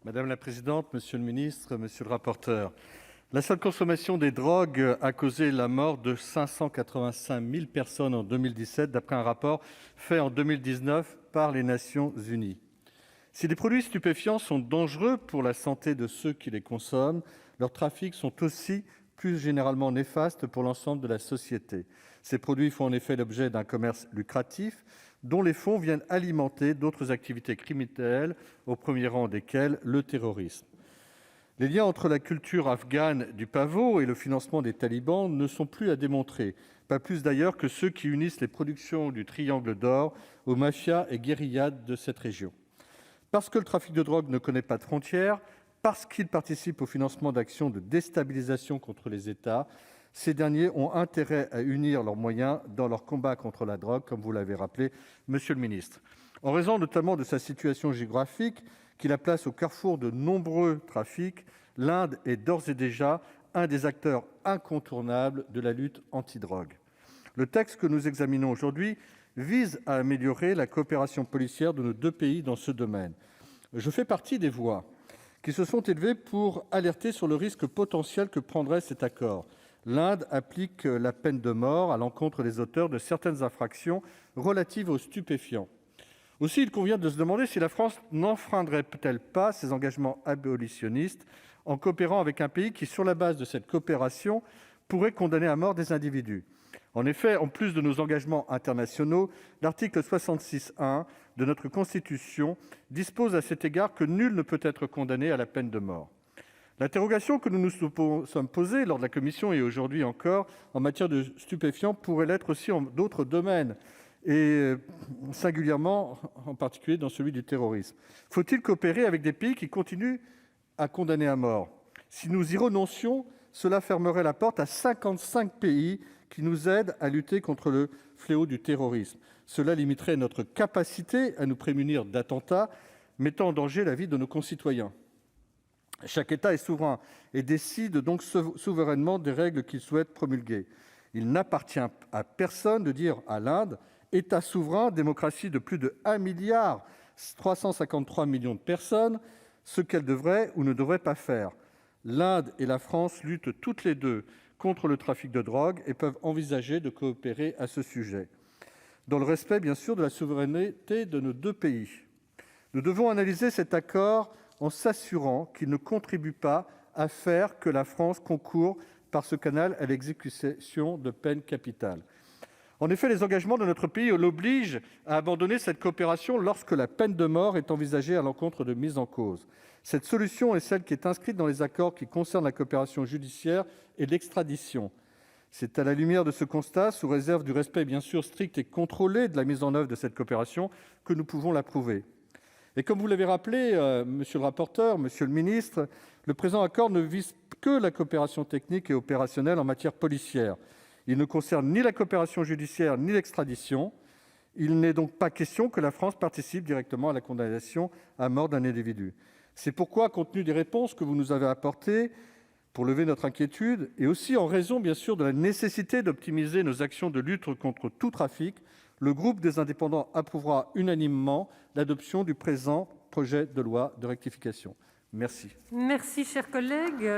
Madame la présidente, monsieur le ministre, monsieur le rapporteur, la seule consommation des drogues a causé la mort de 585 000 personnes en 2017, d'après un rapport fait en 2019 par les Nations unies. Si les produits stupéfiants sont dangereux pour la santé de ceux qui les consomment, leurs trafics sont aussi plus généralement néfastes pour l'ensemble de la société. Ces produits font en effet l'objet d'un commerce lucratif dont les fonds viennent alimenter d'autres activités criminelles, au premier rang desquelles le terrorisme. Les liens entre la culture afghane du pavot et le financement des talibans ne sont plus à démontrer, pas plus d'ailleurs que ceux qui unissent les productions du Triangle d'Or aux mafias et guérillas de cette région. Parce que le trafic de drogue ne connaît pas de frontières, parce qu'il participe au financement d'actions de déstabilisation contre les États, ces derniers ont intérêt à unir leurs moyens dans leur combat contre la drogue, comme vous l'avez rappelé, monsieur le ministre. En raison notamment de sa situation géographique, qui la place au carrefour de nombreux trafics, l'Inde est d'ores et déjà un des acteurs incontournables de la lutte antidrogue. Le texte que nous examinons aujourd'hui vise à améliorer la coopération policière de nos deux pays dans ce domaine. Je fais partie des voix qui se sont élevées pour alerter sur le risque potentiel que prendrait cet accord. L'Inde applique la peine de mort à l'encontre des auteurs de certaines infractions relatives aux stupéfiants. Aussi, il convient de se demander si la France n'enfreindrait-elle pas ses engagements abolitionnistes en coopérant avec un pays qui, sur la base de cette coopération, pourrait condamner à mort des individus. En effet, en plus de nos engagements internationaux, l'article 66-1 de notre Constitution dispose à cet égard que nul ne peut être condamné à la peine de mort. L'interrogation que nous nous sommes posée lors de la commission et aujourd'hui encore en matière de stupéfiants pourrait l'être aussi en d'autres domaines, et singulièrement, en particulier dans celui du terrorisme. Faut-il coopérer avec des pays qui continuent à condamner à mort ? Si nous y renoncions, cela fermerait la porte à 55 pays qui nous aident à lutter contre le fléau du terrorisme. Cela limiterait notre capacité à nous prémunir d'attentats mettant en danger la vie de nos concitoyens. Chaque État est souverain et décide donc souverainement des règles qu'il souhaite promulguer. Il n'appartient à personne de dire à l'Inde, État souverain, démocratie de plus de 1,353 milliard de personnes, ce qu'elle devrait ou ne devrait pas faire. L'Inde et la France luttent toutes les deux contre le trafic de drogue et peuvent envisager de coopérer à ce sujet, dans le respect, bien sûr, de la souveraineté de nos deux pays. Nous devons analyser cet accord en s'assurant qu'il ne contribue pas à faire que la France concourt par ce canal à l'exécution de peines capitales. En effet, les engagements de notre pays l'obligent à abandonner cette coopération lorsque la peine de mort est envisagée à l'encontre de mises en cause. Cette solution est celle qui est inscrite dans les accords qui concernent la coopération judiciaire et l'extradition. C'est à la lumière de ce constat, sous réserve du respect bien sûr strict et contrôlé de la mise en œuvre de cette coopération, que nous pouvons l'approuver. Et comme vous l'avez rappelé, monsieur le rapporteur, monsieur le ministre, le présent accord ne vise que la coopération technique et opérationnelle en matière policière. Il ne concerne ni la coopération judiciaire ni l'extradition. Il n'est donc pas question que la France participe directement à la condamnation à mort d'un individu. C'est pourquoi, compte tenu des réponses que vous nous avez apportées pour lever notre inquiétude, et aussi en raison, bien sûr, de la nécessité d'optimiser nos actions de lutte contre tout trafic, le groupe des Indépendants approuvera unanimement l'adoption du présent projet de loi de rectification. Merci. Merci, cher collègue.